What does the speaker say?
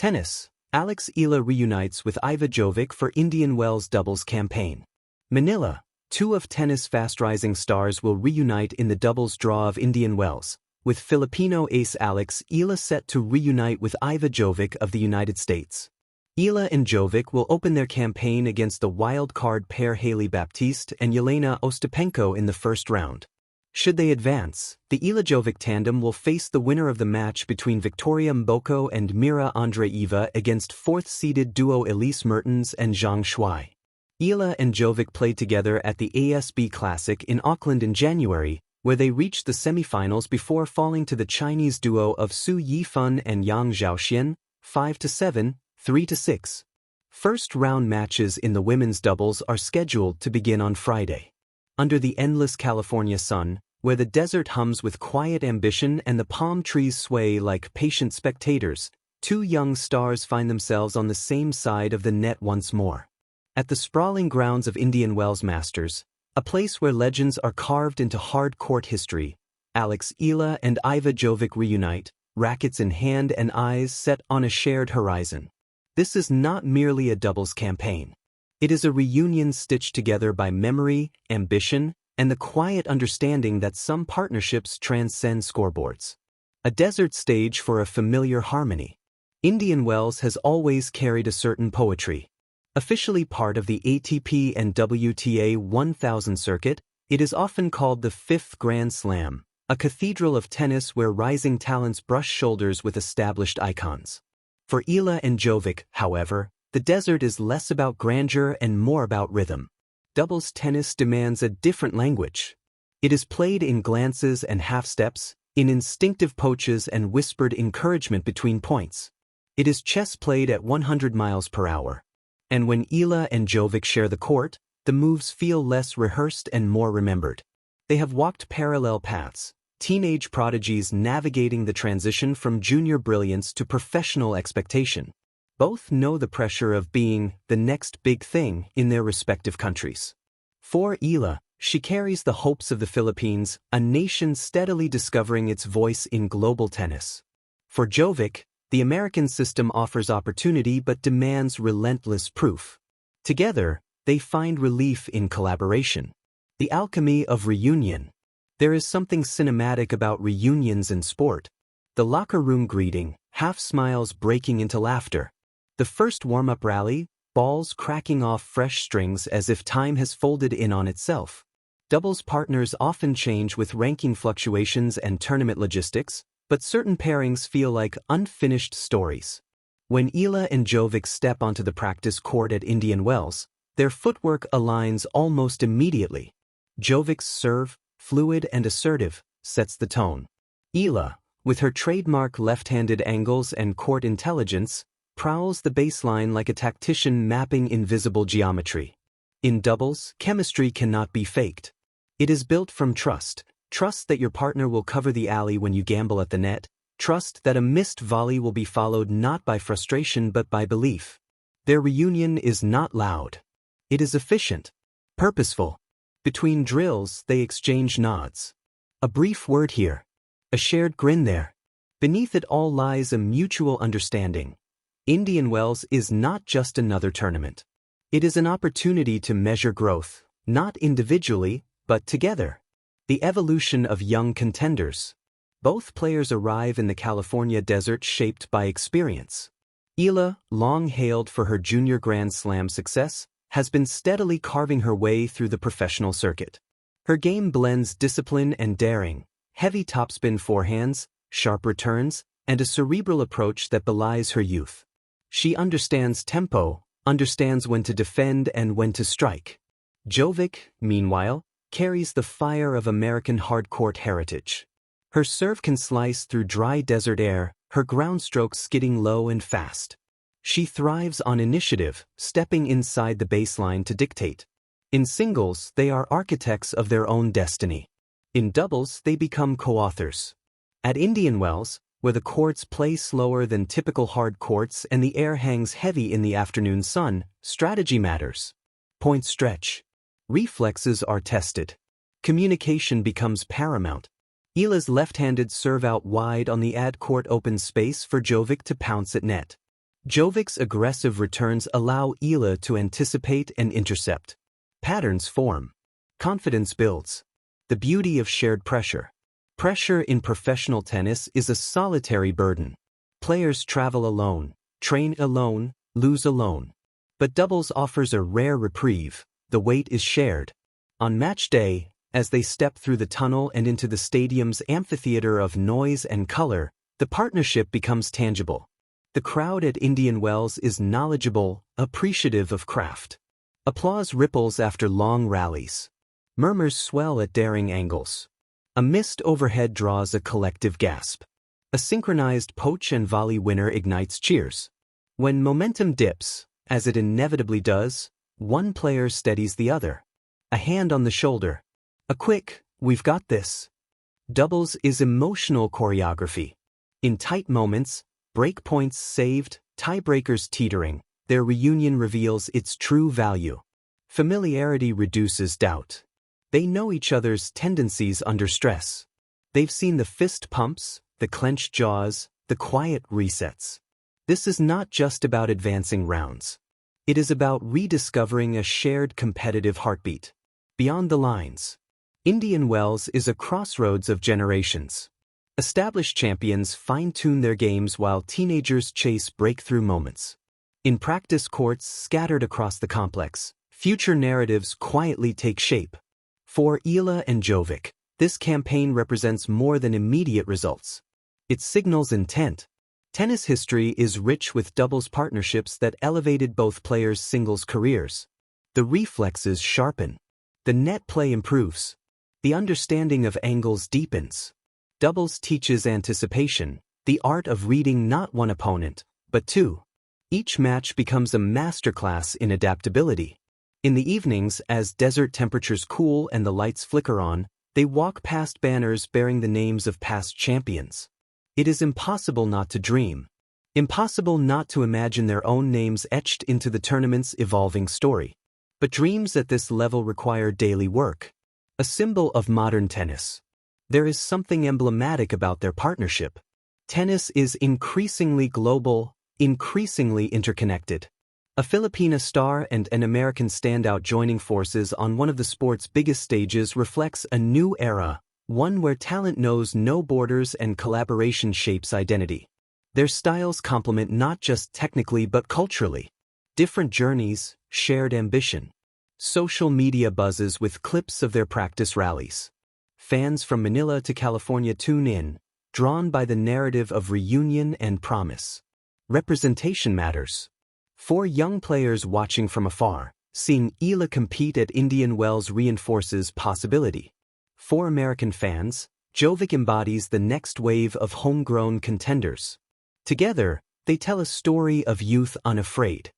Tennis. Eala reunites with Iva Jovic for Indian Wells doubles campaign. Manila. Two of tennis fast-rising stars will reunite in the doubles draw of Indian Wells, with Filipino ace Eala set to reunite with Iva Jovic of the United States. Eala and Jovic will open their campaign against the wild-card pair Hailey Baptiste and Yelena Ostapenko in the first round. Should they advance, the Eala-Jovic tandem will face the winner of the match between Victoria Mboko and Mira Andreeva against fourth-seeded duo Elise Mertens and Zhang Shuai. Eala and Jovic played together at the ASB Classic in Auckland in January, where they reached the semifinals before falling to the Chinese duo of Su Yifan and Yang Zhaoxian, 5-7, 3-6. First-round matches in the women's doubles are scheduled to begin on Friday. Under the endless California sun, where the desert hums with quiet ambition and the palm trees sway like patient spectators, two young stars find themselves on the same side of the net once more. At the sprawling grounds of Indian Wells Masters, a place where legends are carved into hard court history, Eala and Iva Jovic reunite, rackets in hand and eyes set on a shared horizon. This is not merely a doubles campaign. It is a reunion stitched together by memory, ambition, and the quiet understanding that some partnerships transcend scoreboards. A desert stage for a familiar harmony. Indian Wells has always carried a certain poetry. Officially part of the ATP and WTA 1000 circuit, it is often called the Fifth Grand Slam, a cathedral of tennis where rising talents brush shoulders with established icons. For Eala and Jovic, however, the desert is less about grandeur and more about rhythm. Doubles tennis demands a different language. It is played in glances and half-steps, in instinctive poaches and whispered encouragement between points. It is chess played at 100 miles per hour. And when Eala and Jovic share the court, the moves feel less rehearsed and more remembered. They have walked parallel paths, teenage prodigies navigating the transition from junior brilliance to professional expectation. Both know the pressure of being the next big thing in their respective countries. For Eala, she carries the hopes of the Philippines, a nation steadily discovering its voice in global tennis. For Jovic, the American system offers opportunity but demands relentless proof. Together, they find relief in collaboration. The alchemy of reunion. There is something cinematic about reunions in sport. The locker room greeting, half smiles breaking into laughter. The first warm-up rally, balls cracking off fresh strings as if time has folded in on itself. Doubles partners often change with ranking fluctuations and tournament logistics, but certain pairings feel like unfinished stories. When Eala and Jovic step onto the practice court at Indian Wells, their footwork aligns almost immediately. Jovic's serve, fluid and assertive, sets the tone. Eala, with her trademark left-handed angles and court intelligence, prowls the baseline like a tactician mapping invisible geometry. In doubles, chemistry cannot be faked. It is built from trust. Trust that your partner will cover the alley when you gamble at the net. Trust that a missed volley will be followed not by frustration but by belief. Their reunion is not loud. It is efficient, purposeful. Between drills, they exchange nods. A brief word here. A shared grin there. Beneath it all lies a mutual understanding. Indian Wells is not just another tournament. It is an opportunity to measure growth, not individually, but together. The evolution of young contenders. Both players arrive in the California desert shaped by experience. Eala, long hailed for her junior Grand Slam success, has been steadily carving her way through the professional circuit. Her game blends discipline and daring, heavy topspin forehands, sharp returns, and a cerebral approach that belies her youth. She understands tempo, understands when to defend and when to strike. Jovic, meanwhile, carries the fire of American hardcourt heritage. Her serve can slice through dry desert air, her ground strokes skidding low and fast. She thrives on initiative, stepping inside the baseline to dictate. In singles, they are architects of their own destiny. In doubles, they become co-authors. At Indian Wells, where the courts play slower than typical hard courts and the air hangs heavy in the afternoon sun, strategy matters. Points stretch. Reflexes are tested. Communication becomes paramount. Eala's left-handed serve out wide on the ad court opens space for Jovic to pounce at net. Jovic's aggressive returns allow Eala to anticipate and intercept. Patterns form. Confidence builds. The beauty of shared pressure. Pressure in professional tennis is a solitary burden. Players travel alone, train alone, lose alone. But doubles offers a rare reprieve. The weight is shared. On match day, as they step through the tunnel and into the stadium's amphitheater of noise and color, the partnership becomes tangible. The crowd at Indian Wells is knowledgeable, appreciative of craft. Applause ripples after long rallies. Murmurs swell at daring angles. A mist overhead draws a collective gasp. A synchronized poach and volley winner ignites cheers. When momentum dips, as it inevitably does, one player steadies the other. A hand on the shoulder. A quick, "We've got this." Doubles is emotional choreography. In tight moments, breakpoints saved, tiebreakers teetering, their reunion reveals its true value. Familiarity reduces doubt. They know each other's tendencies under stress. They've seen the fist pumps, the clenched jaws, the quiet resets. This is not just about advancing rounds. It is about rediscovering a shared competitive heartbeat. Beyond the lines. Indian Wells is a crossroads of generations. Established champions fine-tune their games while teenagers chase breakthrough moments. In practice courts scattered across the complex, future narratives quietly take shape. For Eala and Jovic, this campaign represents more than immediate results. It signals intent. Tennis history is rich with doubles partnerships that elevated both players' singles careers. The reflexes sharpen. The net play improves. The understanding of angles deepens. Doubles teaches anticipation, the art of reading not one opponent, but two. Each match becomes a masterclass in adaptability. In the evenings, as desert temperatures cool and the lights flicker on, they walk past banners bearing the names of past champions. It is impossible not to dream. Impossible not to imagine their own names etched into the tournament's evolving story. But dreams at this level require daily work. A symbol of modern tennis. There is something emblematic about their partnership. Tennis is increasingly global, increasingly interconnected. A Filipina star and an American standout joining forces on one of the sport's biggest stages reflects a new era, one where talent knows no borders and collaboration shapes identity. Their styles complement not just technically but culturally. Different journeys, shared ambition. Social media buzzes with clips of their practice rallies. Fans from Manila to California tune in, drawn by the narrative of reunion and promise. Representation matters. For young players watching from afar, seeing Eala compete at Indian Wells reinforces possibility. For American fans, Jovic embodies the next wave of homegrown contenders. Together, they tell a story of youth unafraid.